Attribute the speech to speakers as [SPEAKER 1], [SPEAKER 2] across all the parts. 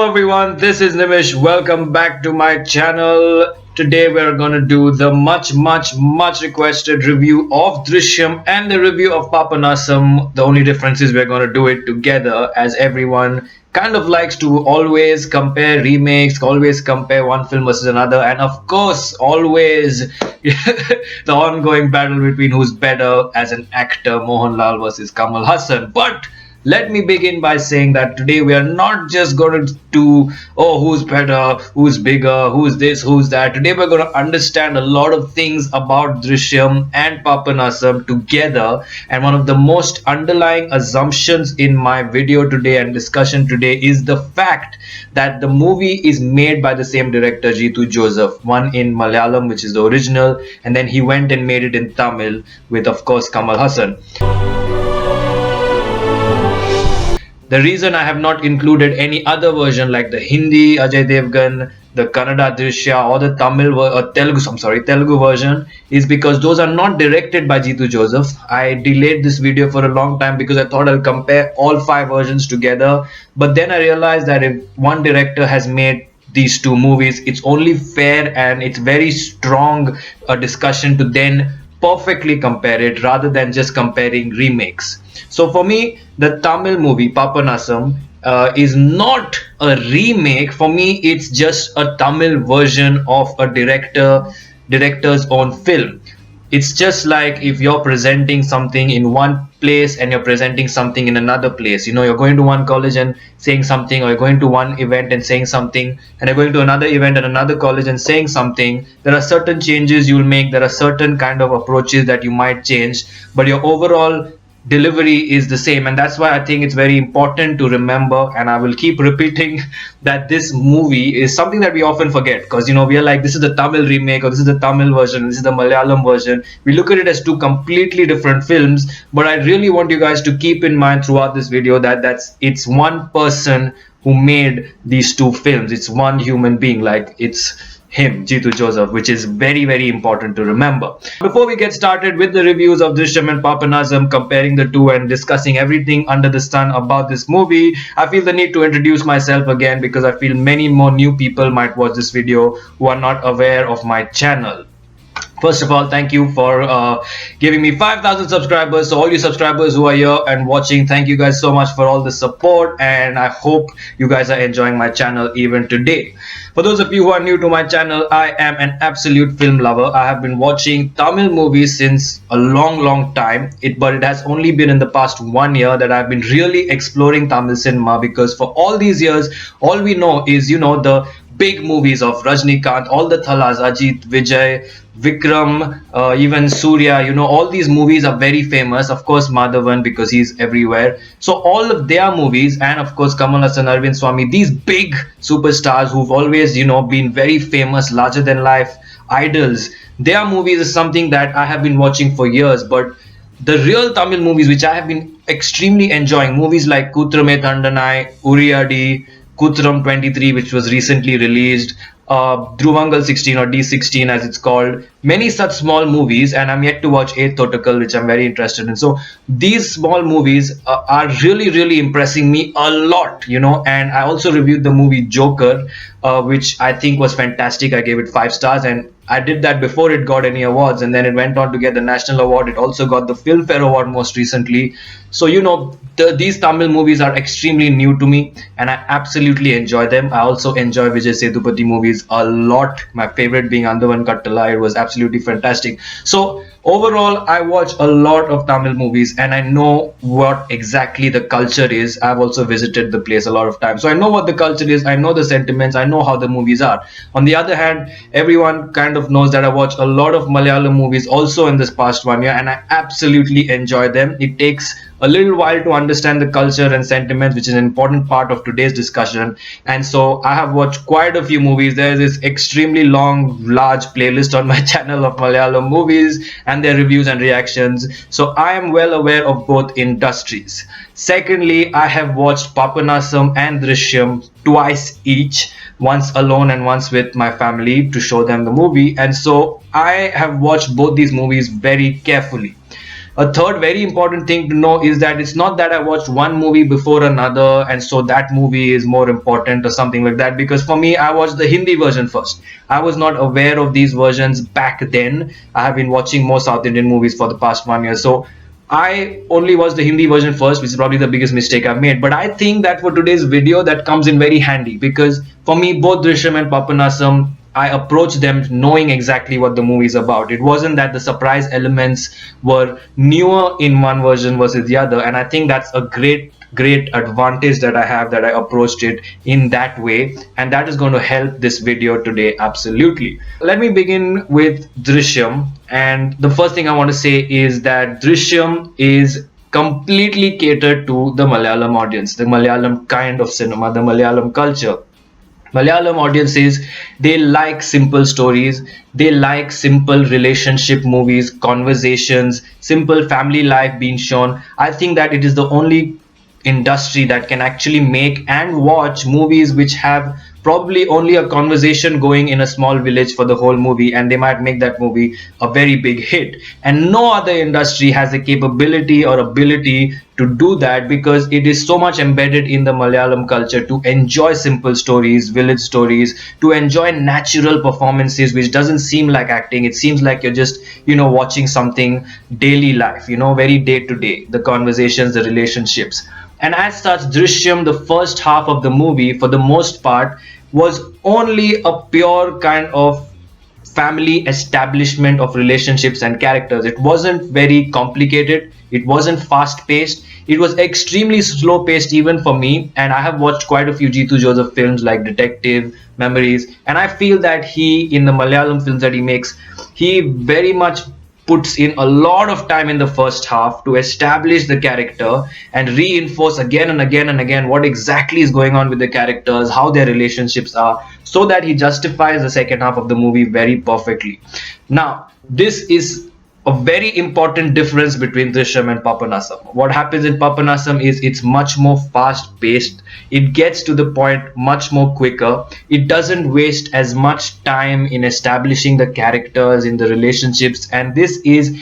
[SPEAKER 1] everyone, this is Nimish. Welcome back to my channel. Today we're gonna do the much requested review of Drishyam and the review of Papanasam. The only difference is we're gonna do it together, as everyone kind of likes to always compare remakes, always compare one film versus another, and of course always the ongoing battle between who's better as an actor, Mohanlal versus Kamal Haasan. But let me begin by saying that today we are not just going to do, oh, who's better, who's bigger, who's this, who's that. Today we're going to understand a lot of things about Drishyam and Papanasam together. And one of the most underlying assumptions in my video today and discussion today is the fact that the movie is made by the same director, Jeetu Joseph, one in Malayalam, which is the original, and then he went and made it in Tamil with, of course, Kamal Haasan. The reason I have not included any other version like the Hindi Ajay Devgan, the Kannada Drishyam, or the Telugu version is because those are not directed by Jeetu Joseph. I delayed this video for a long time because I thought I'll compare all 5 versions together. But then I realized that if one director has made these 2 movies, it's only fair and it's very strong a discussion to then perfectly compare it rather than just comparing remakes. So for me, the Tamil movie Papanasam is not a remake. For me, it's just a Tamil version of a director's own film. It's just like if you're presenting something in one place and you're presenting something in another place. You know, you're going to one college and saying something, or you're going to one event and saying something, and you're going to another event at another college and saying something. There are certain changes you'll make. There are certain kind of approaches that you might change, but your overall delivery is the same. And that's why I think it's very important to remember, and I will keep repeating, that this movie is something that we often forget, because, you know, we are like, this is the Tamil remake, or this is the Tamil version, this is the Malayalam version. We look at it as 2 completely different films, but I really want you guys to keep in mind throughout this video that it's one person who made these 2 films. It's one human being, like it's him, Jeetu Joseph, which is very important to remember. Before we get started with the reviews of Drishyam and Papanasam, comparing the 2 and discussing everything under the sun about this movie, I feel the need to introduce myself again, because I feel many more new people might watch this video who are not aware of my channel. First of all, thank you for giving me 5,000 subscribers. So all you subscribers who are here and watching, thank you guys so much for all the support, and I hope you guys are enjoying my channel even today. For those of you who are new to my channel, I am an absolute film lover. I have been watching Tamil movies since a long time, but it has only been in the past 1 year that I've been really exploring Tamil cinema, because for all these years, all we know is, you know, the big movies of Rajnikant, all the Thalas, Ajit, Vijay, Vikram, even Surya, you know, all these movies are very famous. Of course, Madhavan, because he's everywhere. So all of their movies, and of course Kamal Haasan, Arvind Swamy, these big superstars who've always, you know, been very famous, larger than life idols, their movies is something that I have been watching for years. But the real Tamil movies, which I have been extremely enjoying, movies like Kutrame Thandanai, Uriyadi, Kutram 23, which was recently released, Dhruvangal 16 or D16 as it's called, many such small movies, and I'm yet to watch 8th Totakal, which I'm very interested in. So these small movies are really impressing me a lot, you know. And I also reviewed the movie Joker, which I think was fantastic. I gave it 5 stars, and I did that before it got any awards, and then it went on to get the National Award. It also got the Filmfare Award most recently. So, you know, these Tamil movies are extremely new to me, and I absolutely enjoy them. I also enjoy Vijay Sethupathi movies a lot. My favorite being Andavan Kattala. It was absolutely fantastic. So overall, I watch a lot of Tamil movies, and I know what exactly the culture is. I've also visited the place a lot of times, so I know what the culture is. I know the sentiments. I know how the movies are. On the other hand, everyone kind of knows that I watch a lot of Malayalam movies also in this past 1 year, and I absolutely enjoy them. It takes a little while to understand the culture and sentiments, which is an important part of today's discussion. And so I have watched quite a few movies. There's this extremely large playlist on my channel of Malayalam movies and their reviews and reactions. So I am well aware of both industries. Secondly, I have watched Papanasam and Drishyam twice each, once alone and once with my family to show them the movie. And so I have watched both these movies very carefully. A third very important thing to know is that it's not that I watched one movie before another and so that movie is more important or something like that, because for me I watched the Hindi version first. I was not aware of these versions back then. I have been watching more South Indian movies for the past 1 year, so I only watched the Hindi version first, which is probably the biggest mistake I've made. But I think that for today's video, that comes in very handy, because for me, both Drishyam and Papanasam, I approached them knowing exactly what the movie is about. It wasn't that the surprise elements were newer in one version versus the other. And I think that's a great advantage that I have, that I approached it in that way, and that is going to help this video today absolutely. Let me begin with Drishyam, and the first thing I want to say is that Drishyam is completely catered to the Malayalam audience, the Malayalam kind of cinema, the Malayalam culture. Malayalam audiences, they like simple stories, they like simple relationship movies, conversations, simple family life being shown. I think that it is the only industry that can actually make and watch movies which have probably only a conversation going in a small village for the whole movie, and they might make that movie a very big hit. And no other industry has the capability or ability to do that, because it is so much embedded in the Malayalam culture to enjoy simple stories, village stories, to enjoy natural performances which doesn't seem like acting. It seems like you're just watching something daily life, very day to day, the conversations, the relationships. And as such, Drishyam, the first half of the movie, for the most part, was only a pure kind of family establishment of relationships and characters. It wasn't very complicated, it wasn't fast paced, it was extremely slow paced even for me. And I have watched quite a few Jeetu Joseph films like Detective, Memories, and I feel that he, in the Malayalam films that he makes, he very much puts in a lot of time in the first half to establish the character and reinforce again and again and again what exactly is going on with the characters, how their relationships are, so that he justifies the second half of the movie very perfectly. Now, this is a very important difference between Drishyam and Papanasam. What happens in Papanasam is it's much more fast paced. It gets to the point much more quicker. It doesn't waste as much time in establishing the characters, in the relationships, and this is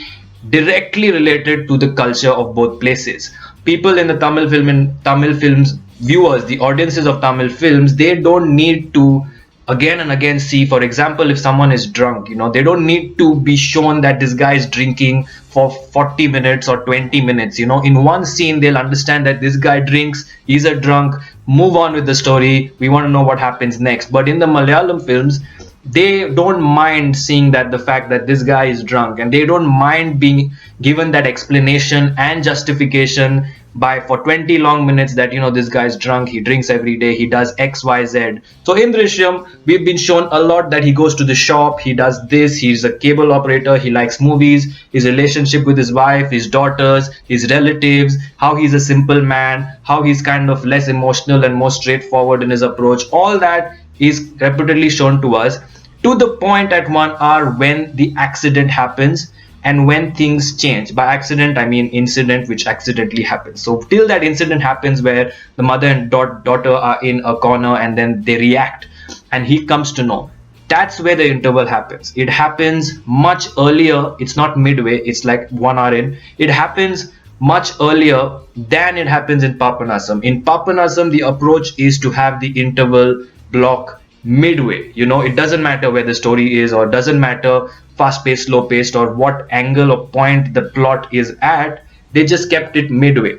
[SPEAKER 1] directly related to the culture of both places. People in the Tamil films, viewers, the audiences of Tamil films, they don't need to again and again see, for example, if someone is drunk, they don't need to be shown that this guy is drinking for 40 minutes or 20 minutes. In one scene they'll understand that this guy drinks, he's a drunk, move on with the story, we want to know what happens next. But in the Malayalam films, they don't mind seeing that, the fact that this guy is drunk, and they don't mind being given that explanation and justification by for 20 long minutes that this guy's drunk, he drinks every day, he does XYZ. So in Drishyam, we've been shown a lot that he goes to the shop, he does this, he's a cable operator, he likes movies, his relationship with his wife, his daughters, his relatives, how he's a simple man, how he's kind of less emotional and more straightforward in his approach. All that is repeatedly shown to us, to the point at 1 hour when the accident happens and when things change. By accident, I mean incident which accidentally happens. So till that incident happens where the mother and daughter are in a corner and then they react and he comes to know, that's where the interval happens. It happens much earlier. It's not midway, it's like 1 hour in. It happens much earlier than it happens in Papanasam. In Papanasam, the approach is to have the interval block midway. It doesn't matter where the story is, or doesn't matter fast paced, slow paced, or what angle or point the plot is at, they just kept it midway.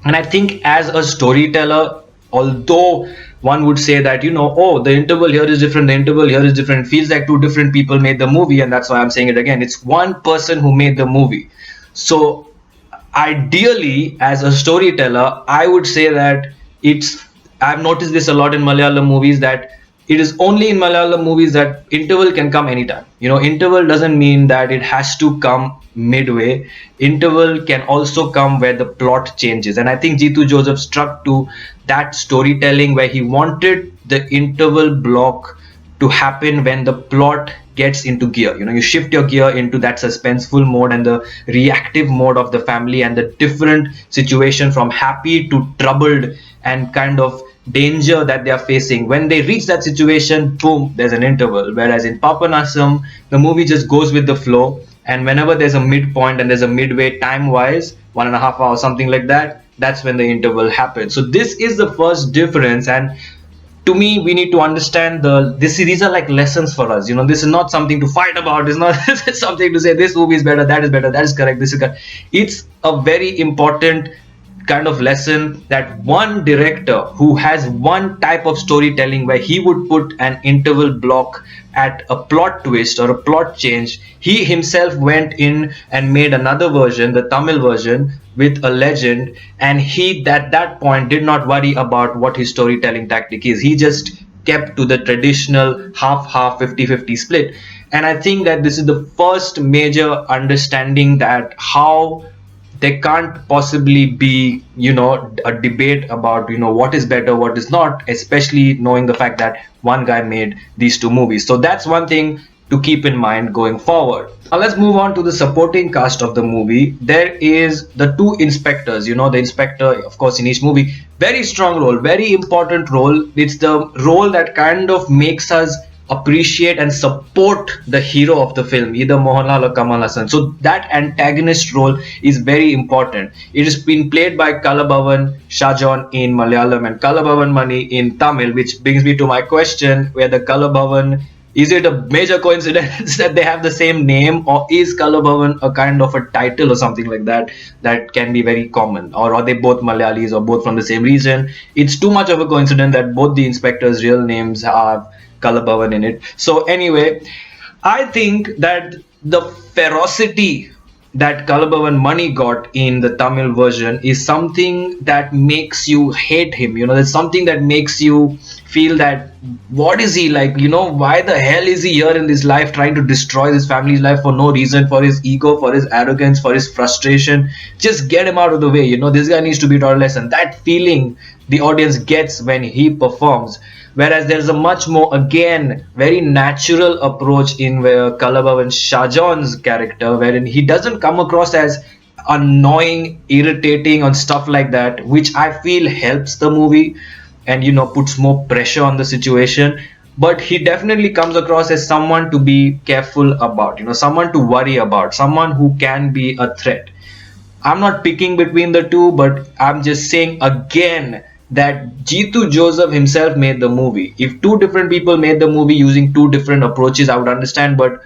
[SPEAKER 1] And I think as a storyteller, although one would say that oh, the interval here is different, the interval here is different, it feels like two different people made the movie, and that's why I'm saying it again, it's one person who made the movie. So ideally, as a storyteller, I would say that I've noticed this a lot in Malayalam movies, that it is only in Malayalam movies that interval can come anytime. Interval doesn't mean that it has to come midway. Interval can also come where the plot changes. And I think Jeetu Joseph struck to that storytelling where he wanted the interval block to happen when the plot gets into gear. You shift your gear into that suspenseful mode and the reactive mode of the family, and the different situation from happy to troubled and kind of danger that they are facing. When they reach that situation, boom, there's an interval. Whereas in Papanasam, the movie just goes with the flow. and whenever there's a midpoint and there's a midway time wise, 1.5 hours, something like that, that's when the interval happens. So this is the first difference. And to me, we need to understand these are like lessons for us. This is not something to fight about. It's not something to say this movie is better, that is better, that is correct, this is correct. It's a very important kind of lesson that one director who has one type of storytelling where he would put an interval block at a plot twist or a plot change, he himself went in and made another version, the Tamil version, with a legend, and he at that point did not worry about what his storytelling tactic is. He just kept to the traditional half 50-50 split. And I think that this is the first major understanding that how there can't possibly be a debate about what is better, what is not, especially knowing the fact that one guy made these two movies. So that's one thing to keep in mind going forward. Now let's move on to the supporting cast of the movie. There is the two inspectors, the inspector, of course, in each movie, very strong role, very important role. It's the role that kind of makes us appreciate and support the hero of the film, either Mohanlal or Kamal Haasan. So that antagonist role is very important. It has been played by Kalabavan Shajon in Malayalam and Kalabavan Mani in Tamil, which brings me to my question, whether Kalabavan, is it a major coincidence that they have the same name, or is Kalabavan a kind of a title or something like that that can be very common, or are they both Malayalis or both from the same region? It's too much of a coincidence that both the inspectors' real names are Kalabavan in it. So anyway, I think that the ferocity that Kalabavan Mani got in the Tamil version is something that makes you hate him. It's something that makes you feel that what is he like? Why the hell is he here in this life trying to destroy his family's life for no reason, for his ego, for his arrogance, for his frustration? Just get him out of the way. This guy needs to be taught a lesson. That feeling the audience gets when he performs. Whereas there's a much more, again, very natural approach in Kalabavan Shajon's character, wherein he doesn't come across as annoying, irritating, and stuff like that, which I feel helps the movie and puts more pressure on the situation. But he definitely comes across as someone to be careful about, someone to worry about, someone who can be a threat. I'm not picking between the two, but I'm just saying again that Jeetu Joseph himself made the movie. If two different people made the movie using two different approaches, I would understand. But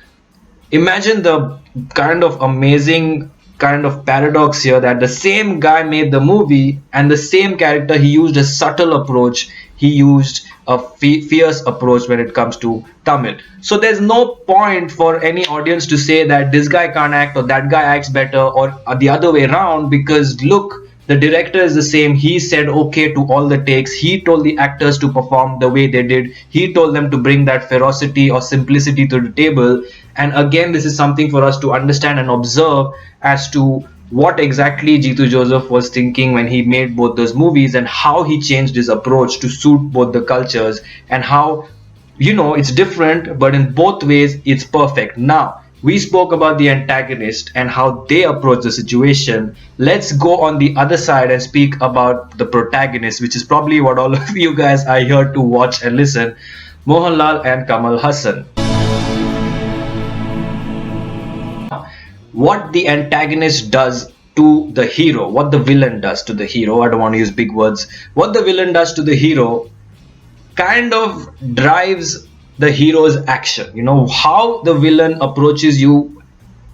[SPEAKER 1] imagine the kind of amazing kind of paradox here that the same guy made the movie and the same character, he used a subtle approach, he used a fierce approach when it comes to Tamil. So there's no point for any audience to say that this guy can't act or that guy acts better or the other way around, because look, the director is the same. He said okay to all the takes. He told the actors to perform the way they did. He told them to bring that ferocity or simplicity to the table. And again, this is something for us to understand and observe as to what exactly Jeetu Joseph was thinking when he made both those movies, and how he changed his approach to suit both the cultures, and how it's different, but in both ways it's perfect. Now, we spoke about the antagonist and how they approach the situation. Let's go on the other side and speak about the protagonist, which is probably what all of you guys are here to watch and listen. Mohanlal and Kamal Haasan. What the antagonist does to the hero, what the villain does to the hero, I don't want to use big words, what the villain does to the hero kind of drives the hero's action. How the villain approaches you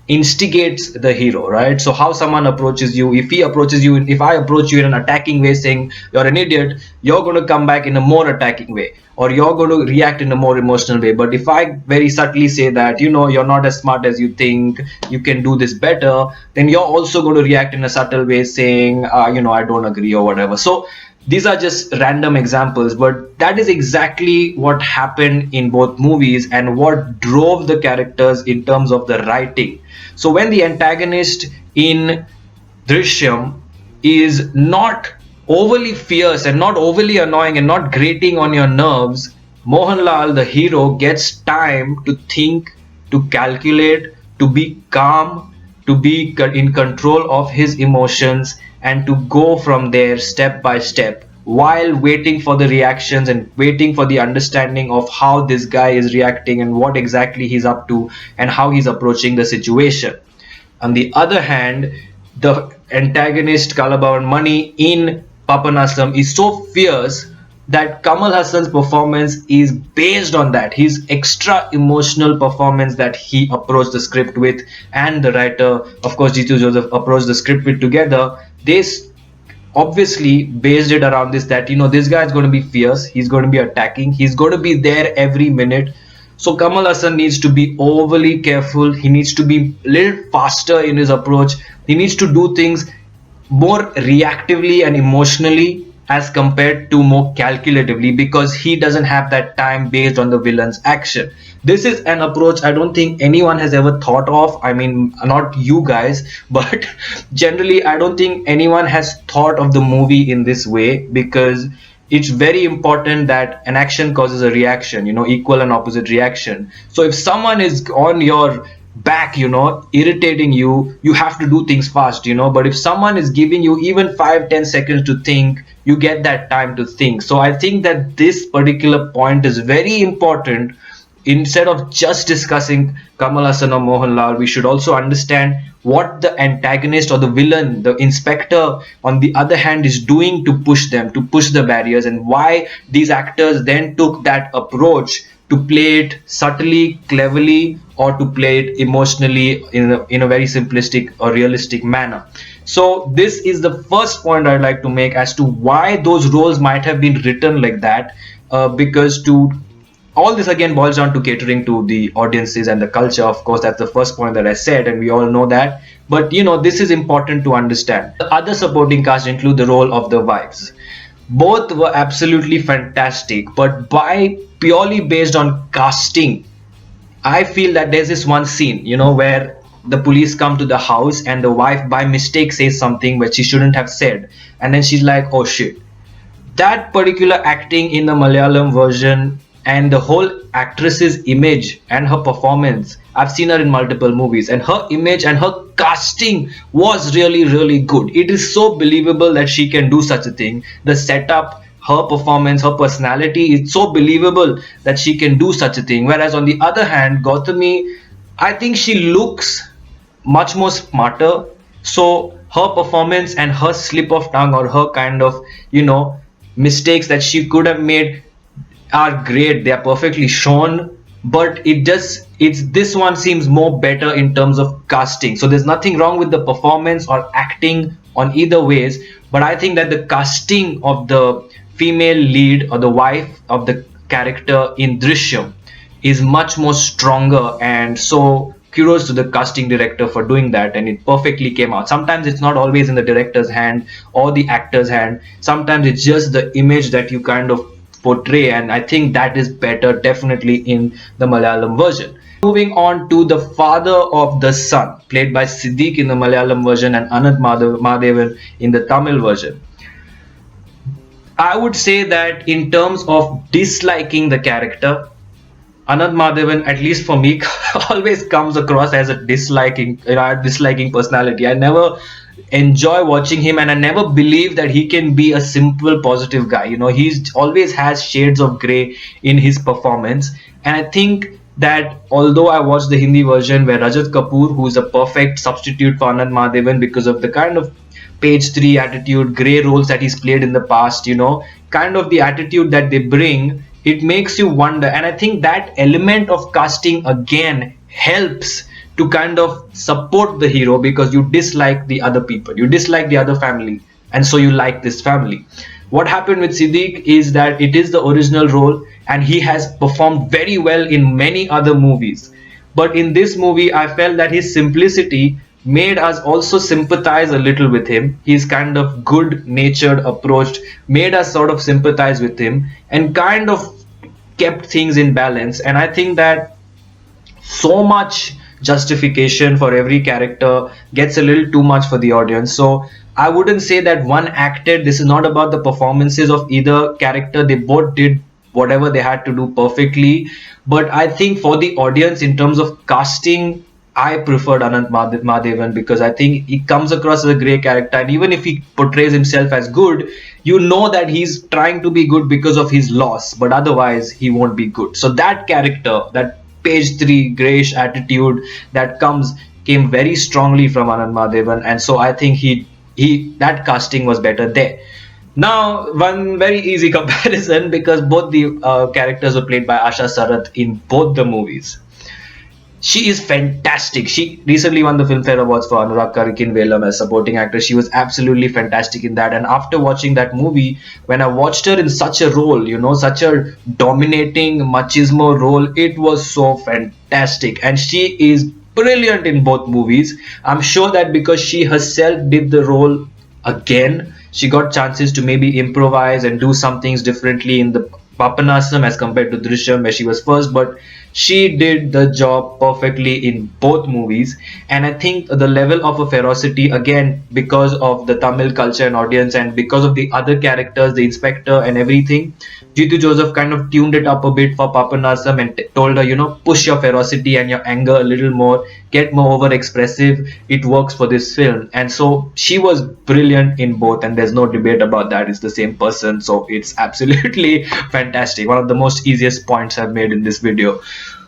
[SPEAKER 1] instigates the hero, right? So how someone approaches you, if I approach you in an attacking way saying you're an idiot, you're going to come back in a more attacking way, or you're going to react in a more emotional way. But if I very subtly say that you're not as smart as you think, you can do this better, then you're also going to react in a subtle way saying I don't agree or whatever. So these are just random examples, but that is exactly what happened in both movies and what drove the characters in terms of the writing. So when the antagonist in Drishyam is not overly fierce and not overly annoying and not grating on your nerves, Mohanlal, the hero, gets time to think, to calculate, to be calm, to be in control of his emotions, and to go from there step by step while waiting for the reactions and waiting for the understanding of how this guy is reacting and what exactly he's up to and how he's approaching the situation. On the other hand, the antagonist Kalabavan Mani in Papanasam is so fierce that Kamal Hassan's performance is based on that. His extra emotional performance that he approached the script with, and the writer, of course, Jitu Joseph, approached the script with together. They obviously based it around this, that this guy is going to be fierce, he's going to be attacking, he's going to be there every minute. So Kamal Hassan needs to be overly careful, he needs to be a little faster in his approach, he needs to do things more reactively and emotionally as compared to more calculatively, because he doesn't have that time based on the villain's action. This is an approach I don't think anyone has ever thought of. I mean, not you guys, but generally I don't think anyone has thought of the movie in this way, because it's very important that an action causes a reaction, equal and opposite reaction. So if someone is on your back, irritating you, you have to do things fast, but if someone is giving you even 5-10 seconds to think, you get that time to think. So I think that this particular point is very important. Instead of just discussing Kamal Hassan or Mohanlal, we should also understand what the antagonist or the villain, the inspector, on the other hand, is doing to push them, to push the barriers, and why these actors then took that approach to play it subtly, cleverly, or to play it emotionally in a very simplistic or realistic manner. So this is the first point I'd like to make as to why those roles might have been written like that, because to all this again boils down to catering to the audiences and the culture. Of course, that's the first point that I said, and we all know that. But this is important to understand. The other supporting cast include the role of the wives. Both were absolutely fantastic, but by purely based on casting, I feel that there's this one scene, where the police come to the house and the wife by mistake says something which she shouldn't have said, and then she's like, oh shit. That particular acting in the Malayalam version and the whole actress's image and her performance, I've seen her in multiple movies, and her image and her casting was really, really good. It is so believable that she can do such a thing. The setup, her performance, her personality, it's so believable that she can do such a thing. Whereas on the other hand, Gautami, I think she looks much more smarter. So her performance and her slip of tongue, or her kind of, mistakes that she could have made, are great. They are perfectly shown, but it's this one seems more better in terms of casting. So there's nothing wrong with the performance or acting on either ways, but I think that the casting of the female lead or the wife of the character in Drishyam is much more stronger, and so kudos to the casting director for doing that, and it perfectly came out. Sometimes it's not always in the director's hand or the actor's hand, sometimes it's just the image that you kind of portray, and I think that is better definitely in the Malayalam version. Moving on to the father of the son, played by Siddiq in the Malayalam version and Anant Madhavan in the Tamil version. I would say that in terms of disliking the character, Anant Madhavan, at least for me, always comes across as a disliking personality. I never enjoy watching him, and I never believe that he can be a simple positive guy. He's always has shades of grey in his performance, and I think that although I watched the Hindi version where Rajat Kapoor, who is a perfect substitute for Anant Madhavan because of the kind of page 3 attitude, grey roles that he's played in the past, kind of the attitude that they bring, it makes you wonder. And I think that element of casting again helps to kind of support the hero, because you dislike the other people, you dislike the other family, and so you like this family. What happened with Siddiq is that it is the original role, and he has performed very well in many other movies. But in this movie, I felt that his simplicity made us also sympathize a little with him. His kind of good natured approach made us sort of sympathize with him and kind of kept things in balance. And I think that so much justification for every character gets a little too much for the audience. So I wouldn't say that one acted. This is not about the performances of either character. They both did whatever they had to do perfectly. But I think for the audience, in terms of casting, I preferred Madhavan because I think he comes across as a great character, and even if he portrays himself as good, you know that he's trying to be good because of his loss, but otherwise he won't be good. So that character, that page three grayish attitude that came very strongly from Anand Madhavan, and so I think he that casting was better there. Now, one very easy comparison because both the characters were played by Asha Sarath in both the movies. She is fantastic. She recently won the Filmfare Awards for Anurag Karikin Velam as supporting actress. She was absolutely fantastic in that. And after watching that movie, when I watched her in such a role, such a dominating machismo role, it was so fantastic. And she is brilliant in both movies. I'm sure that because she herself did the role again, she got chances to maybe improvise and do some things differently in the Papanasam as compared to Drishyam where she was first, but she did the job perfectly in both movies. And I think the level of a ferocity, again, because of the Tamil culture and audience and because of the other characters, the inspector and everything, Jitu Joseph kind of tuned it up a bit for Papanasam and told her, push your ferocity and your anger a little more, get more over expressive. It works for this film. And so she was brilliant in both, and there's no debate about that. It's the same person, so it's absolutely fantastic. One of the most easiest points I've made in this video.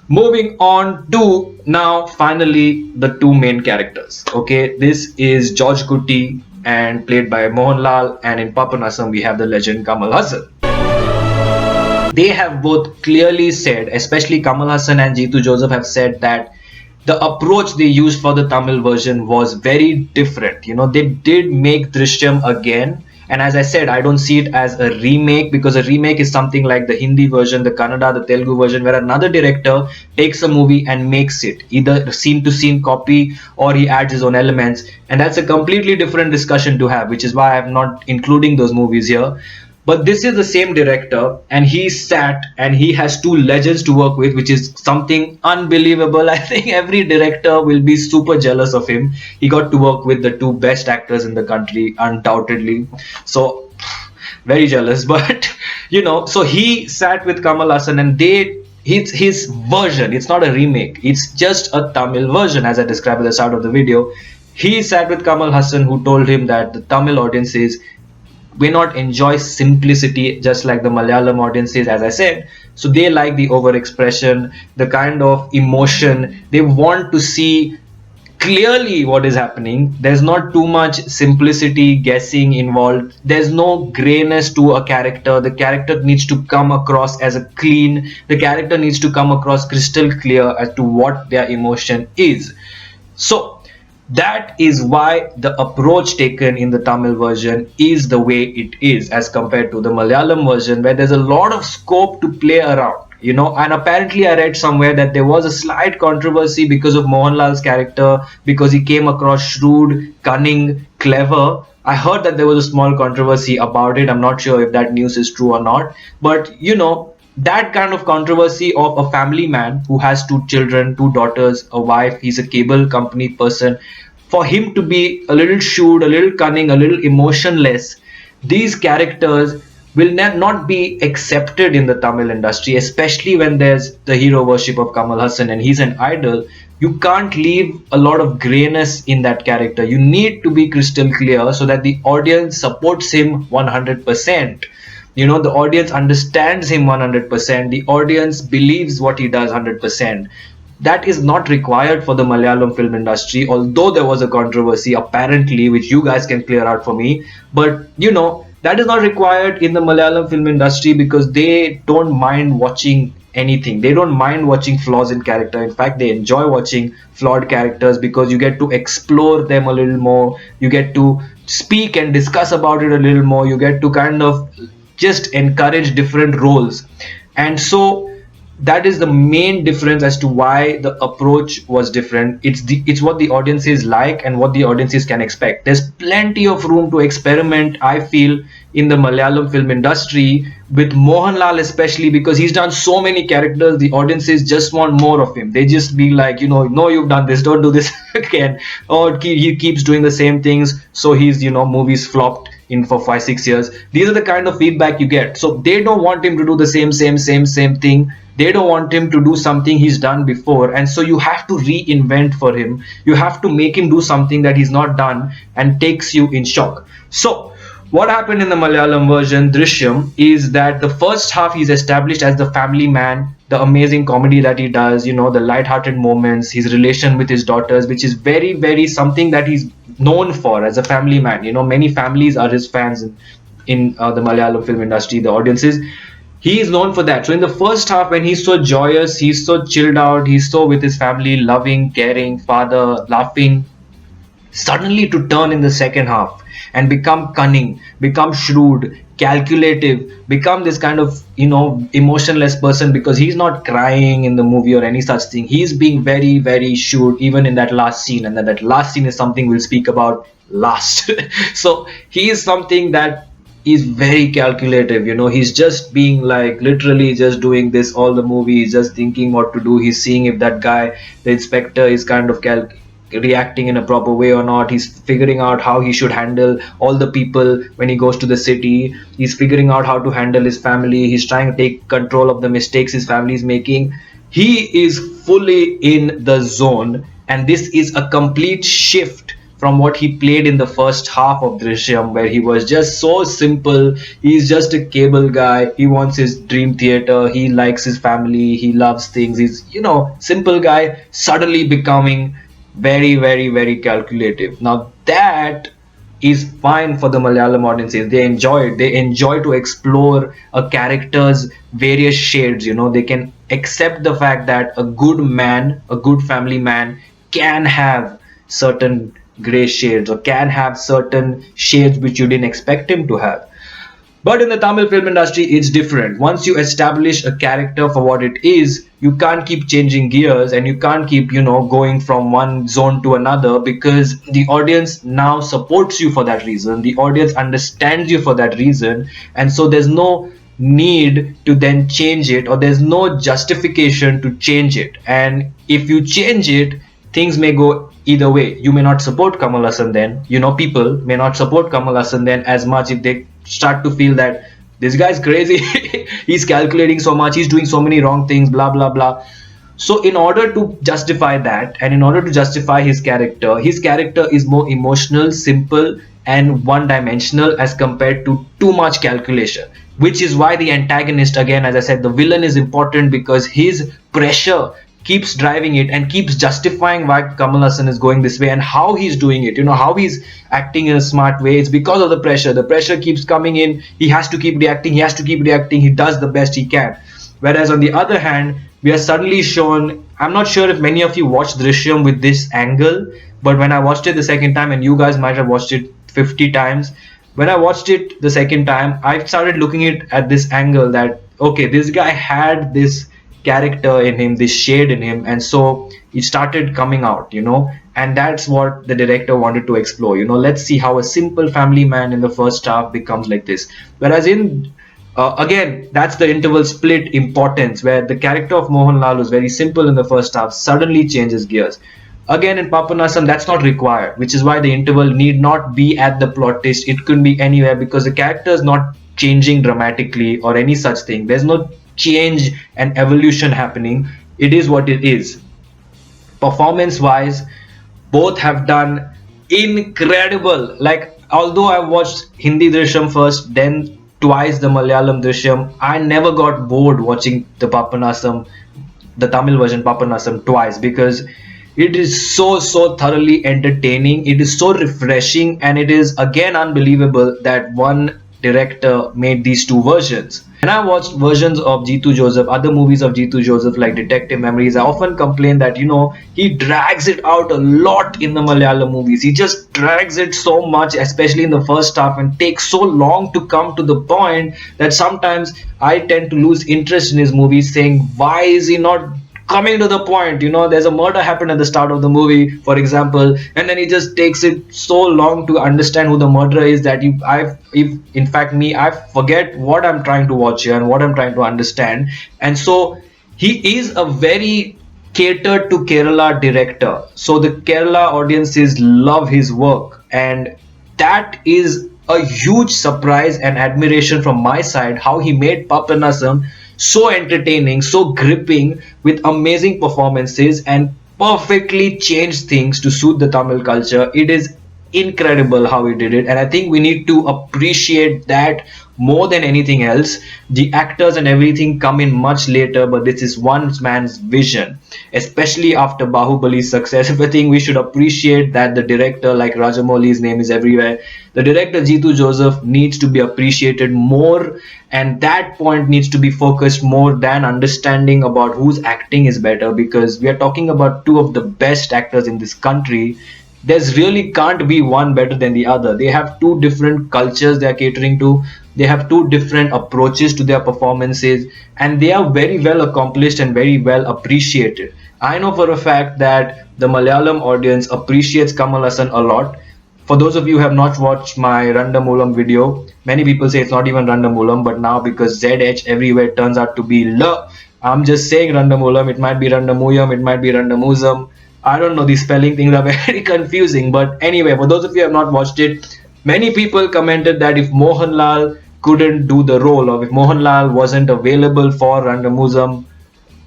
[SPEAKER 1] Moving on to now finally the two main characters. Okay, this is George Kutti and played by Mohanlal, and in Papanasam we have the legend Kamal Haasan. They have both clearly said, especially Kamal Haasan and Jitu Joseph have said that the approach they used for the Tamil version was very different. They did make Drishyam again. And as I said, I don't see it as a remake because a remake is something like the Hindi version, the Kannada, the Telugu version, where another director takes a movie and makes it either scene to scene copy or he adds his own elements. And that's a completely different discussion to have, which is why I'm not including those movies here. But this is the same director, and he sat and he has two legends to work with, which is something unbelievable. I think every director will be super jealous of him. He got to work with the two best actors in the country, undoubtedly. So, very jealous. But, so he sat with Kamal Haasan and his version, it's not a remake, it's just a Tamil version, as I described at the start of the video. He sat with Kamal Haasan, who told him that the Tamil audiences may not enjoy simplicity just like the Malayalam audiences, as I said. So they like the overexpression, the kind of emotion. They want to see clearly what is happening. There's not too much simplicity, guessing involved. There's no grayness to a character. The character needs to come across as a clean. The character needs to come across crystal clear as to what their emotion is. So that is why the approach taken in the Tamil version is the way it is as compared to the Malayalam version, where there's a lot of scope to play around. And apparently I read somewhere that there was a slight controversy because of Mohanlal's character, because he came across shrewd, cunning, clever. I heard that there was a small controversy about it. I'm not sure if that news is true or not, but that kind of controversy of a family man who has two children, two daughters, a wife, he's a cable company person, for him to be a little shrewd, a little cunning, a little emotionless, these characters will not be accepted in the Tamil industry, especially when there's the hero worship of Kamal Haasan and he's an idol. You can't leave a lot of grayness in that character. You need to be crystal clear so that the audience supports him 100%. The audience understands him 100%. The audience believes what he does 100%. That is not required for the Malayalam film industry, although there was a controversy apparently, which you guys can clear out for me. But that is not required in the Malayalam film industry because they don't mind watching anything. They don't mind watching flaws in character. In fact, they enjoy watching flawed characters because you get to explore them a little more. You get to speak and discuss about it a little more. You get to kind of just encourage different roles. And so that is the main difference as to why the approach was different. It's what the audiences like and what the audiences can expect. There's plenty of room to experiment, I feel, in the Malayalam film industry with Mohanlal, especially because he's done so many characters. The audiences just want more of him. They just be like, no, you've done this, don't do this again. Or he keeps doing the same things, so his movies flopped. in for 5 6 years. These are the kind of feedback you get. So they don't want him to do the same thing. They don't want him to do something he's done before, and so you have to reinvent for him. You have to make him do something that he's not done, and takes you in shock. So what happened in the Malayalam version, Drishyam, is that the first half he's established as the family man, the amazing comedy that he does, the light-hearted moments, his relation with his daughters, which is very, very something that he's known for as a family man. Many families are his fans in the Malayalam film industry, the audiences. He is known for that. So in the first half, when he's so joyous, he's so chilled out, he's so with his family, loving, caring, father, laughing, suddenly to turn in the second half and become cunning, become shrewd, calculative, become this kind of emotionless person, because he's not crying in the movie or any such thing. He's being very, very shrewd even in that last scene, and that last scene is something we'll speak about last. So he is something that is very calculative. He's just being like literally just doing this all the movie. He's just thinking what to do. He's seeing if that guy, the inspector, is kind of reacting in a proper way or not. He's figuring out how he should handle all the people when he goes to the city. He's figuring out how to handle his family. He's trying to take control of the mistakes his family is making. He is fully in the zone, and this is a complete shift from what he played in the first half of Drishyam, where he was just so simple. He's just a cable guy. He wants his dream theater. He likes his family. He loves things. He's, simple guy, suddenly becoming very, very, very calculative. Now that is fine for the Malayalam audiences. They enjoy it. They enjoy to explore a character's various shades. They can accept the fact that a good man, a good family man, can have certain gray shades, or can have certain shades which you didn't expect him to have. But in the Tamil film industry, it's different. Once you establish a character for what it is, you can't keep changing gears, and you can't keep, going from one zone to another, because the audience now supports you for that reason. The audience understands you for that reason. And so there's no need to then change it, or there's no justification to change it. And if you change it, things may go either way. You may not support Kamal Haasan then. People may not support Kamal Haasan then as much if they start to feel that this guy's crazy. He's calculating so much. He's doing so many wrong things, blah, blah, blah. So in order to justify that, and in order to justify his character is more emotional, simple, and one-dimensional as compared to too much calculation. Which is why the antagonist, again, as I said, the villain is important, because his pressure keeps driving it and keeps justifying why Kamal Haasan is going this way and how he's doing it, how he's acting in a smart way. It's because of the pressure. The pressure keeps coming in. He has to keep reacting. He does the best he can. Whereas on the other hand, we are suddenly shown, I'm not sure if many of you watched Drishyam with this angle, but when I watched it the second time, and you guys might have watched it 50 times, when I watched it the second time, I started looking at this angle that, okay, this guy had this character in him, this shade in him, and so it started coming out, and that's what the director wanted to explore. Let's see how a simple family man in the first half becomes like this. Whereas in again, that's the interval split importance, where the character of Mohanlal was very simple in the first half, suddenly changes gears. Again, in Papanasam, that's not required, which is why the interval need not be at the plot twist. It could be anywhere, because the character is not changing dramatically or any such thing. There's no change and evolution happening. It is what it is. Performance wise, both have done incredible. Like, although I watched Hindi Drishyam first, then twice the Malayalam Drishyam, I never got bored watching the Papanasam, the Tamil version Papanasam, twice, because it is so thoroughly entertaining. It is so refreshing, and it is again unbelievable that one director made these two versions. When I watched versions of Jeetu Joseph, other movies of Jeetu Joseph like Detective Memories, I often complain that, he drags it out a lot in the Malayalam movies. He just drags it so much, especially in the first half, and takes so long to come to the point that sometimes I tend to lose interest in his movies, saying, why is he not coming to the point? There's a murder happened at the start of the movie, for example, and then he just takes it so long to understand who the murderer is that I forget what I'm trying to watch here and what I'm trying to understand. And so he is a very catered to Kerala director, so the Kerala audiences love his work, and that is a huge surprise and admiration from my side how he made Papanasam so entertaining, so gripping, with amazing performances and perfectly changed things to suit the Tamil culture. It is incredible how he did it, and I think we need to appreciate that more than anything else. The actors and everything come in much later, but this is one man's vision, especially after Bahubali's success. I think we should appreciate that the director, like Rajamouli's name is everywhere, the director Jitu Joseph needs to be appreciated more, and that point needs to be focused more than understanding about whose acting is better, because we are talking about two of the best actors in this country. There's really can't be one better than the other. They have two different cultures they are catering to, they have two different approaches to their performances, and they are very well accomplished and very well appreciated. I know for a fact that the Malayalam audience appreciates Kamal Hassan a lot. For those of you who have not watched my Randamulam video, many people say it's not even Randamulam, but now because ZH everywhere turns out to be L, I'm just saying Randamulam. It might be Randamuyam, it might be Randamuzam. I don't know, these spelling things are very confusing. But anyway, for those of you who have not watched it, many people commented that if Mohanlal couldn't do the role, or if Mohanlal wasn't available for Randamuzam,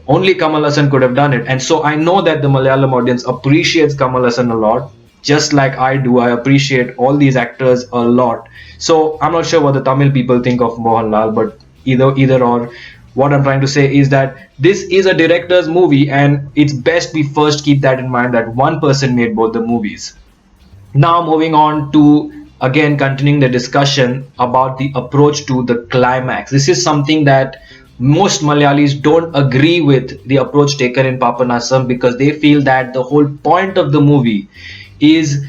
[SPEAKER 1] only Kamal Hassan could have done it. And so I know that the Malayalam audience appreciates Kamal Hassan a lot, just like I do. I appreciate all these actors a lot. So I'm not sure what the Tamil people think of Mohanlal, but either or. What I'm trying to say is that this is a director's movie, and it's best we first keep that in mind, that one person made both the movies. Now, moving on to again continuing the discussion about the approach to the climax. This is something that most Malayalis don't agree with, the approach taken in Papanasam, because they feel that the whole point of the movie is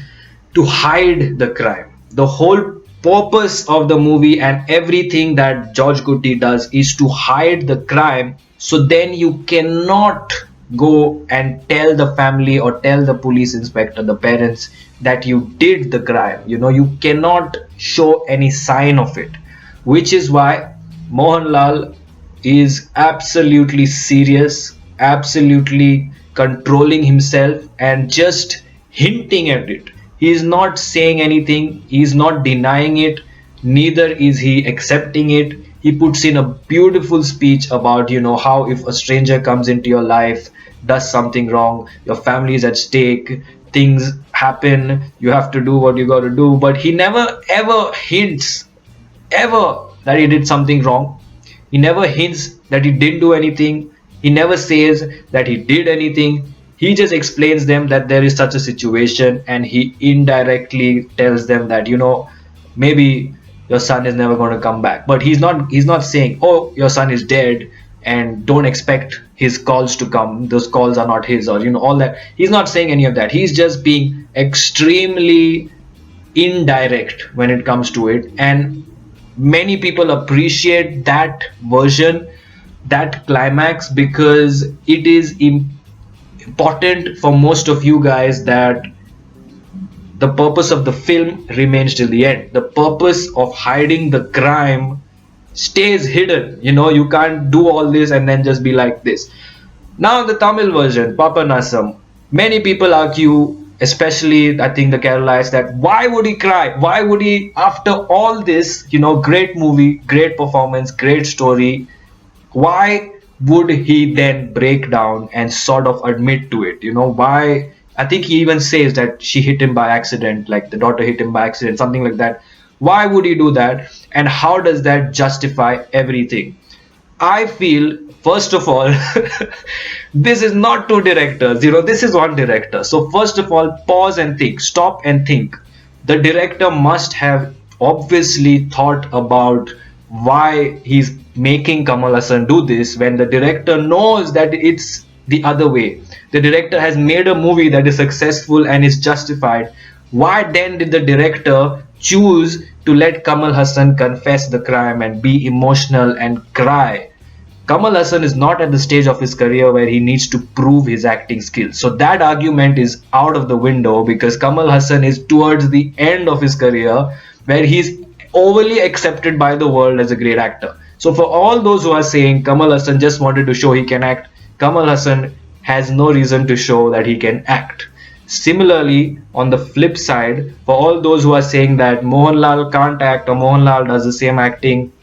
[SPEAKER 1] to hide the crime. The whole purpose of the movie and everything that George Gutti does is to hide the crime, so then you cannot go and tell the family or tell the police inspector, the parents, that you did the crime. You cannot show any sign of it, which is why Mohanlal is absolutely serious, absolutely controlling himself and just hinting at it. He is not saying anything, he is not denying it, neither is he accepting it. He puts in a beautiful speech about, how if a stranger comes into your life, does something wrong, your family is at stake, things happen, you have to do what you got to do. But he never ever hints ever that he did something wrong. He never hints that he didn't do anything. He never says that he did anything. He just explains them that there is such a situation, and he indirectly tells them that, maybe your son is never going to come back. But he's not saying, oh, your son is dead and don't expect his calls to come. Those calls are not his, or all that. He's not saying any of that. He's just being extremely indirect when it comes to it, and many people appreciate that version, that climax, because it is important for most of you guys that the purpose of the film remains till the end. The purpose of hiding the crime stays hidden. You can't do all this and then just be like this. Now, the Tamil version, Papanasam, many people argue, especially I think the Keralites, that why would he cry? Why would he, after all this, great movie, great performance, great story, why would he then break down and sort of admit to it? Why? I think he even says that she hit him by accident, like the daughter hit him by accident, something like that. Why would he do that? And how does that justify everything? I feel, first of all, this is not two directors, this is one director. So, first of all, pause and think, stop and think. The director must have obviously thought about why he's making Kamal Hassan do this, when the director knows that it's the other way. The director has made a movie that is successful and is justified. Why then did the director choose to let Kamal Hassan confess the crime and be emotional and cry? Kamal Hassan is not at the stage of his career where he needs to prove his acting skills. So that argument is out of the window, because Kamal Hassan is towards the end of his career where he's overly accepted by the world as a great actor. So for all those who are saying Kamal Hassan just wanted to show he can act, Kamal Hassan has no reason to show that he can act. Similarly, on the flip side, for all those who are saying that Mohanlal can't act or Mohanlal does the same acting,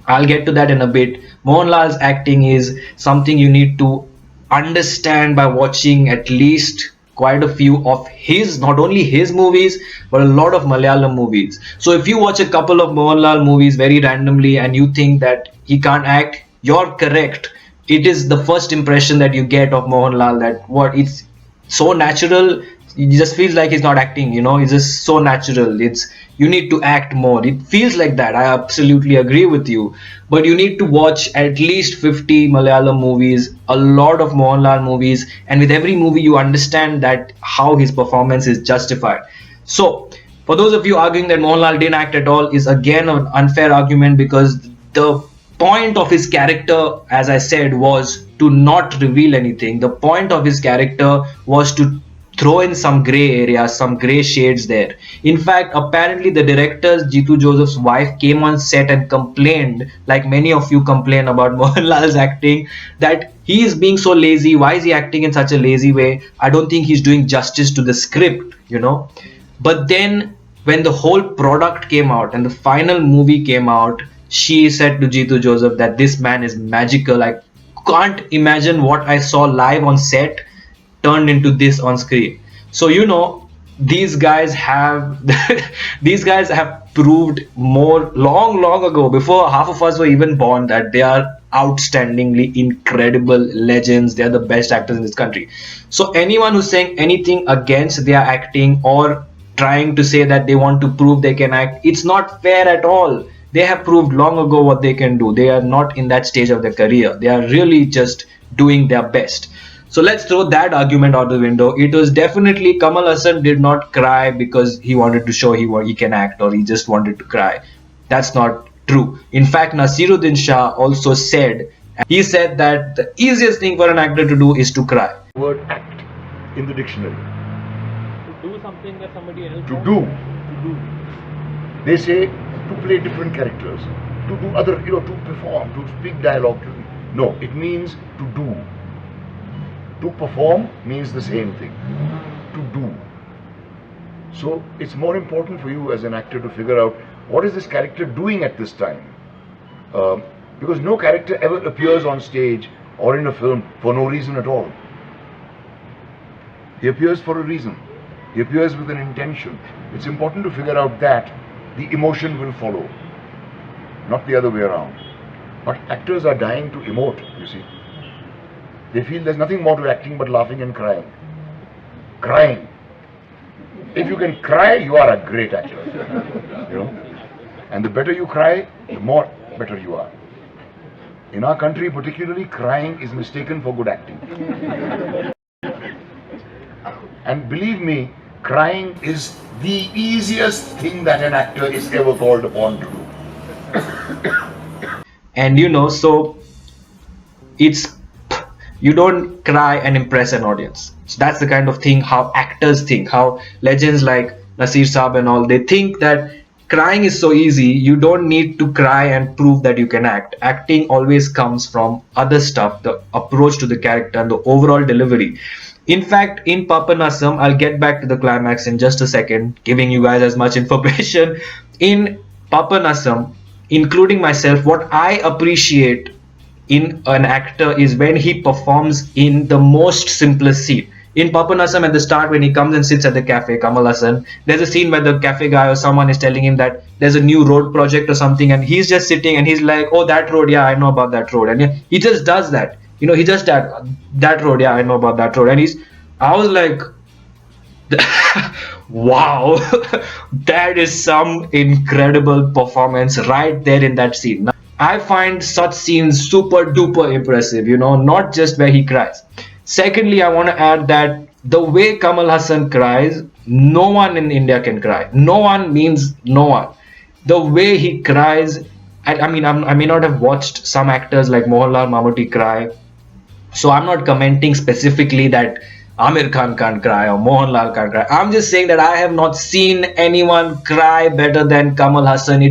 [SPEAKER 1] I'll get to that in a bit. Mohanlal's acting is something you need to understand by watching at least quite a few of his, not only his movies, but a lot of Malayalam movies. So if you watch a couple of Mohanlal movies very randomly and you think that he can't act, you're correct. It is the first impression that you get of Mohanlal, that what it's so natural, it just feels like he's not acting, it's just so natural. It's, you need to act more, it feels like that. I absolutely agree with you, but you need to watch at least 50 Malayalam movies, a lot of Mohanlal movies, and with every movie you understand that how his performance is justified. So for those of you arguing that Mohanlal didn't act at all is again an unfair argument, because the point of his character, as I said, was to not reveal anything. The point of his character was to throw in some gray areas, some gray shades there. In fact, apparently the director Jitu Joseph's wife came on set and complained, like many of you complain about Mohanlal's acting, that he is being so lazy. Why is he acting in such a lazy way? I don't think he's doing justice to the script. But then when the whole product came out and the final movie came out, she said to Jitu Joseph that this man is magical. I can't imagine what I saw live on set turned into this on screen. So these guys have these guys have proved more long ago, before half of us were even born, that they are outstandingly incredible legends. They are the best actors in this country. So anyone who's saying anything against their acting or trying to say that they want to prove they can act, it's not fair at all. They have proved long ago what they can do. They are not in that stage of their career. They are really just doing their best. So let's throw that argument out the window. It was definitely Kamal Haasan did not cry because he wanted to show he can act, or he just wanted to cry. That's not true. In fact, Nasiruddin Shah also said, he said that the easiest thing for an actor to do is to cry.
[SPEAKER 2] Word act in the dictionary.
[SPEAKER 3] To do something that somebody else
[SPEAKER 2] To do. They say to play different characters, to do other, to perform, to speak dialogue. No, it means to do. To perform means the same thing. To do. So it's more important for you as an actor to figure out what is this character doing at this time. Because no character ever appears on stage or in a film for no reason at all. He appears for a reason. He appears with an intention. It's important to figure out that the emotion will follow, not the other way around. But actors are dying to emote, you see. They feel there's nothing more to acting but laughing and crying. Crying. If you can cry, you are a great actor. And the better you cry, the more better you are. In our country particularly, crying is mistaken for good acting. And believe me, crying is the easiest thing that an actor is ever called upon to do.
[SPEAKER 1] And so it's, you don't cry and impress an audience. So that's the kind of thing how actors think, how legends like Nasir Saab and all, they think that crying is so easy. You don't need to cry and prove that you can act. Acting always comes from other stuff, the approach to the character and the overall delivery. In fact, in Papanasam, I'll get back to the climax in just a second, giving you guys as much information. In Papanasam, including myself, what I appreciate in an actor is when he performs in the most simplest scene. In Papanasam, at the start, when he comes and sits at the cafe, Kamal Haasan, there's a scene where the cafe guy or someone is telling him that there's a new road project or something, and he's just sitting and he's like, oh, that road, yeah, I know about that road. And he just does that. He just that road, yeah, I know about that road. And I was like, wow, that is some incredible performance right there in that scene. Now, I find such scenes super duper impressive, not just where he cries. Secondly, I want to add that the way Kamal Haasan cries, no one in India can cry. No one means no one. The way he cries, I may not have watched some actors like Mohanlal, Mammootty cry, so I'm not commenting specifically that Amir Khan can't cry or Mohanlal can't cry. I'm just saying that I have not seen anyone cry better than Kamal Haasan.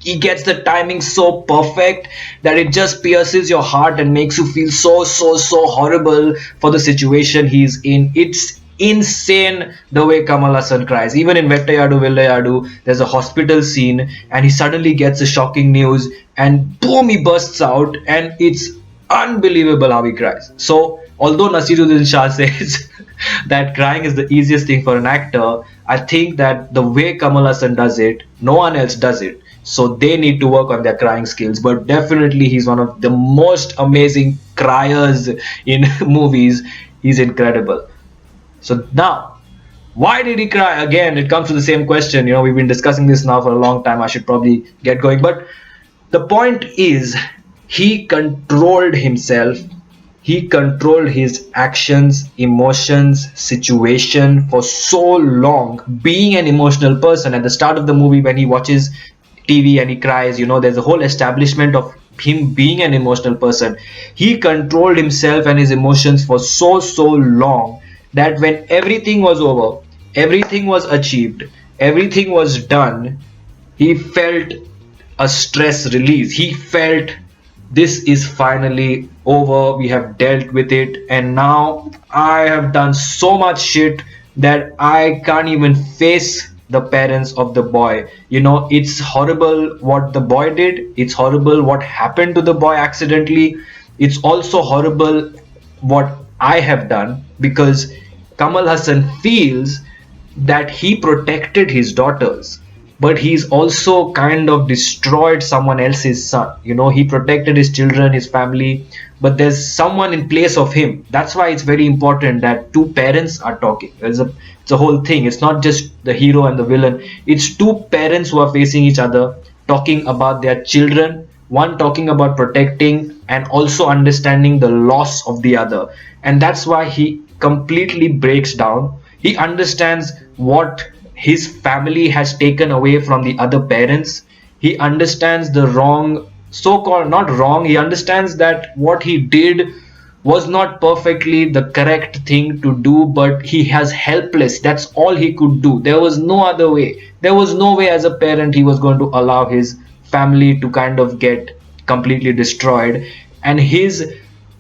[SPEAKER 1] He gets the timing so perfect that it just pierces your heart and makes you feel so horrible for the situation he's in. It's insane the way Kamal Haasan cries. Even in Vettayadu Villayadu, there's a hospital scene, and he suddenly gets a shocking news, and boom, he bursts out, and it's unbelievable how he cries. So, although Nasiruddin Shah says that crying is the easiest thing for an actor, I think that the way Kamal Haasan does it, no one else does it. So they need to work on their crying skills. But definitely, he's one of the most amazing criers in movies. He's incredible. So now, why did he cry? Again, it comes to the same question. We've been discussing this now for a long time. I should probably get going. But the point is, he controlled himself. He controlled his actions, emotions, situation for so long. Being an emotional person, at the start of the movie, when he watches TV and he cries, there's a whole establishment of him being an emotional person. He controlled himself and his emotions for so long that when everything was over, everything was achieved, everything was done, he felt a stress release. He felt this is finally over. We have dealt with it, and now I have done so much shit that I can't even face the parents of the boy. It's horrible what the boy did, it's horrible what happened to the boy accidentally, it's also horrible what I have done, because Kamal Hassan feels that he protected his daughters, but he's also kind of destroyed someone else's son. He protected his children, his family, but there's someone in place of him. That's why it's very important that two parents are talking. It's a whole thing. It's not just the hero and the villain. It's two parents who are facing each other, talking about their children, one talking about protecting and also understanding the loss of the other. And that's why he completely breaks down. He understands what his family has taken away from the other parents. He understands the wrong, so called, not wrong, he understands that what he did was not perfectly the correct thing to do, but he has helpless. That's all he could do. There was no other way. There was no way as a parent he was going to allow his family to kind of get completely destroyed. And his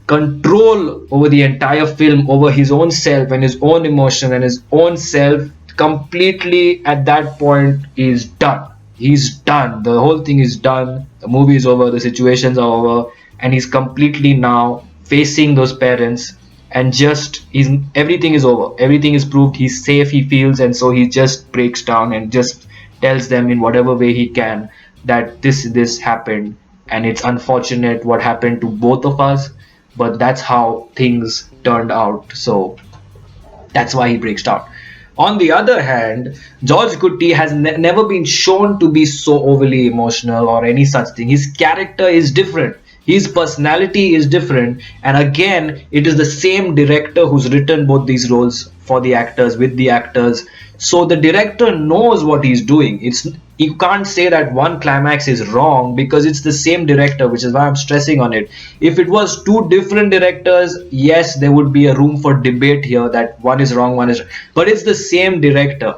[SPEAKER 1] control over the entire film, over his own self and his own emotion and his own self, completely at that point is done. He's done. The whole thing is done. The movie is over. The situations are over, and he's completely now facing those parents. And just he's everything is over. Everything is proved. He's safe. He feels, and so he just breaks down and just tells them in whatever way he can that this happened, and it's unfortunate what happened to both of us, but that's how things turned out. So that's why he breaks down. On the other hand, George Kutti has never been shown to be so overly emotional or any such thing. His character is different. His personality is different. And again, it is the same director who's written both these roles for the actors, with the actors. So the director knows what he's doing. You can't say that one climax is wrong because it's the same director, which is why I'm stressing on it. If it was two different directors, yes, there would be a room for debate here that one is wrong, one is, but it's the same director.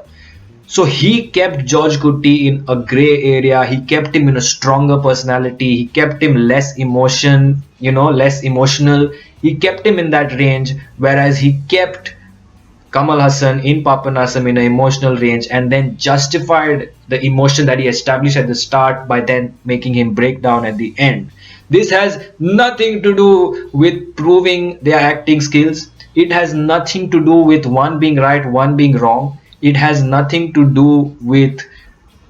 [SPEAKER 1] So he kept George Kutti in a gray area. He kept him in a stronger personality. He kept him less less emotional. He kept him in that range, whereas he kept Kamal Haasan in Papanasam in an emotional range, and then justified the emotion that he established at the start by then making him break down at the end. This has nothing to do with proving their acting skills. It has nothing to do with one being right, one being wrong. It has nothing to do with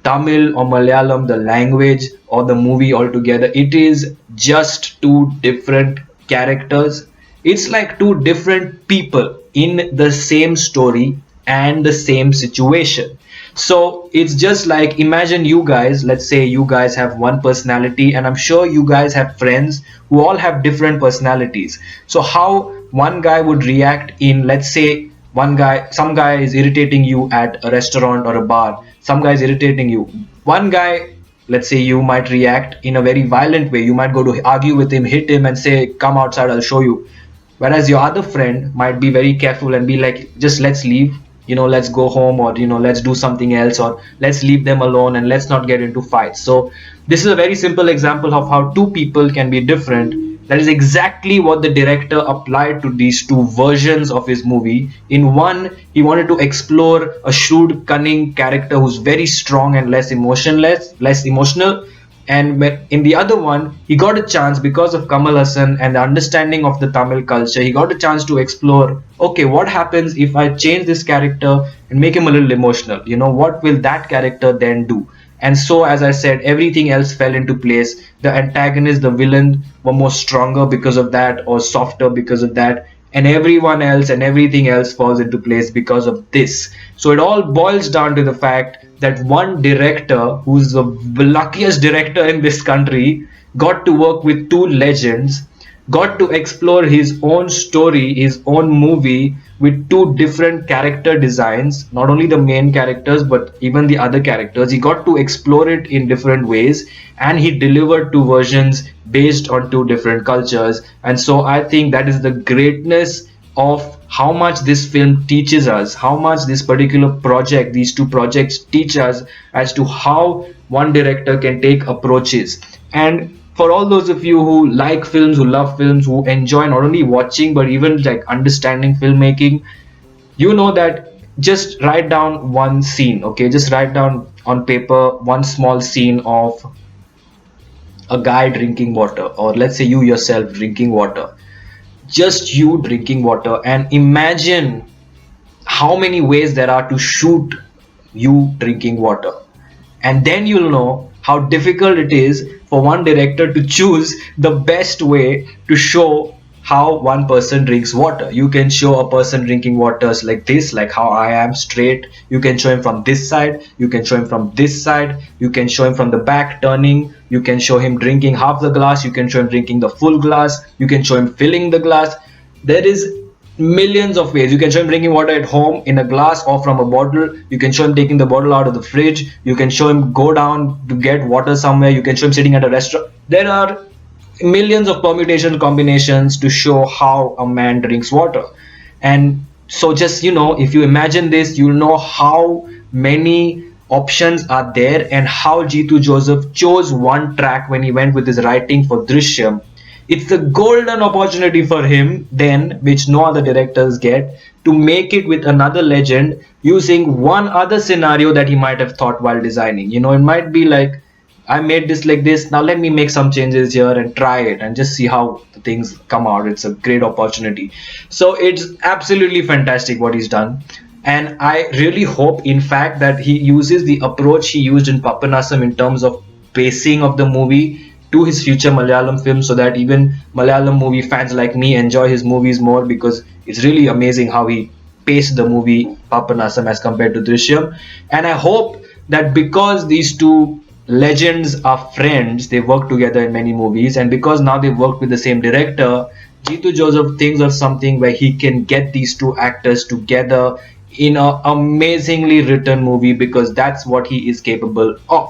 [SPEAKER 1] Tamil or Malayalam, the language or the movie altogether. It is just two different characters. It's like two different people in the same story and the same situation. So it's just like, imagine you guys, let's say you guys have one personality, and I'm sure you guys have friends who all have different personalities. So how one guy would react in, let's say, some guy is irritating you at a restaurant or a bar, some guy is irritating you. One guy, let's say, you might react in a very violent way. You might go to argue with him, hit him, and say, come outside, I'll show you. Whereas your other friend might be very careful and be like, just let's leave, let's go home, or let's do something else, or let's leave them alone and let's not get into fights. So this is a very simple example of how two people can be different. That is exactly what the director applied to these two versions of his movie. In one, he wanted to explore a shrewd, cunning character who's very strong and less emotionless, less emotional. And in the other one, he got a chance because of Kamal Haasan and the understanding of the Tamil culture. He got a chance to explore, okay, what happens if I change this character and make him a little emotional? What will that character then do? And so, as I said, everything else fell into place. The antagonist, the villain were more stronger because of that, or softer because of that, and everyone else and everything else falls into place because of this. So it all boils down to the fact that one director, who's the luckiest director in this country, got to work with two legends, got to explore his own story, his own movie with two different character designs, not only the main characters but even the other characters. He got to explore it in different ways, and he delivered two versions based on two different cultures. And so I think that is the greatness of how much this film teaches us, how much this particular project, these two projects teach us as to how one director can take approaches. And for all those of you who like films, who love films, who enjoy not only watching but even like understanding filmmaking, you know that just write down one scene, okay? Just write down on paper one small scene of a guy drinking water, or let's say you yourself drinking water, just you drinking water, and imagine how many ways there are to shoot you drinking water. And then you'll know how difficult it is for one director to choose the best way to show how one person drinks water. You can show a person drinking waters like this, like how I am, straight. You can show him from this side, you can show him from this side, you can show him from the back turning, you can show him drinking half the glass, you can show him drinking the full glass, you can show him filling the glass. There is millions of ways. You can show him drinking water at home in a glass or from a bottle. You can show him taking the bottle out of the fridge. You can show him go down to get water somewhere. You can show him sitting at a restaurant. There are millions of permutation combinations to show how a man drinks water. And so just, if you imagine this, you'll know how many options are there and how Jitu Joseph chose one track when he went with his writing for Drishyam. It's a golden opportunity for him then, which no other directors get, to make it with another legend using one other scenario that he might have thought while designing. It might be like, I made this like this, now let me make some changes here and try it and just see how the things come out. It's a great opportunity. So it's absolutely fantastic what he's done. And I really hope, in fact, that he uses the approach he used in Papanasam in terms of pacing of the movie to his future Malayalam films, so that even Malayalam movie fans like me enjoy his movies more, because it's really amazing how he paced the movie Papanasam as compared to Drishyam. And I hope that because these two legends are friends, they work together in many movies, and because now they work with the same director, Jitu Joseph thinks of something where he can get these two actors together in an amazingly written movie, because that's what he is capable of.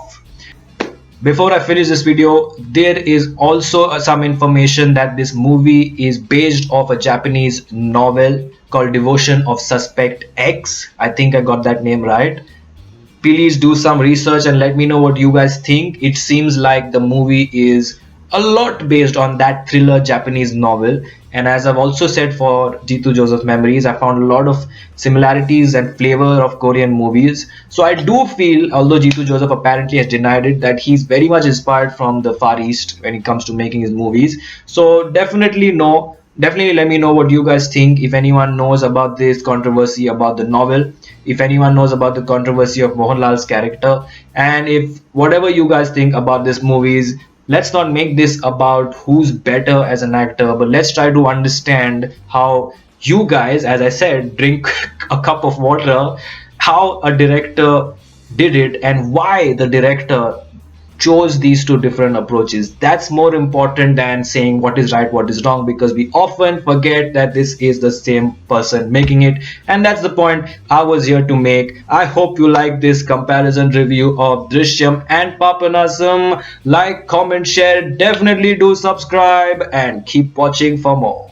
[SPEAKER 1] Before I finish this video, there is also some information that this movie is based off a Japanese novel called Devotion of Suspect X. I think I got that name right. Please do some research and let me know what you guys think. It seems like the movie is a lot based on that thriller Japanese novel. And as I've also said for Jitu Joseph Memories, I found a lot of similarities and flavor of Korean movies. So I do feel, although Jitu Joseph apparently has denied it, that he's very much inspired from the Far East when it comes to making his movies. So definitely let me know what you guys think. If anyone knows about this controversy about the novel, if anyone knows about the controversy of Mohanlal's character, and if whatever you guys think about this movies, let's not make this about who's better as an actor, but let's try to understand how you guys, as I said, drink a cup of water, how a director did it, and why the director chose these two different approaches. That's more important than saying what is right, what is wrong, because we often forget that this is the same person making it, and that's the point I was here to make. I hope you like this comparison review of Drishyam and Papanasam. Like, comment, share, definitely do subscribe, and keep watching for more.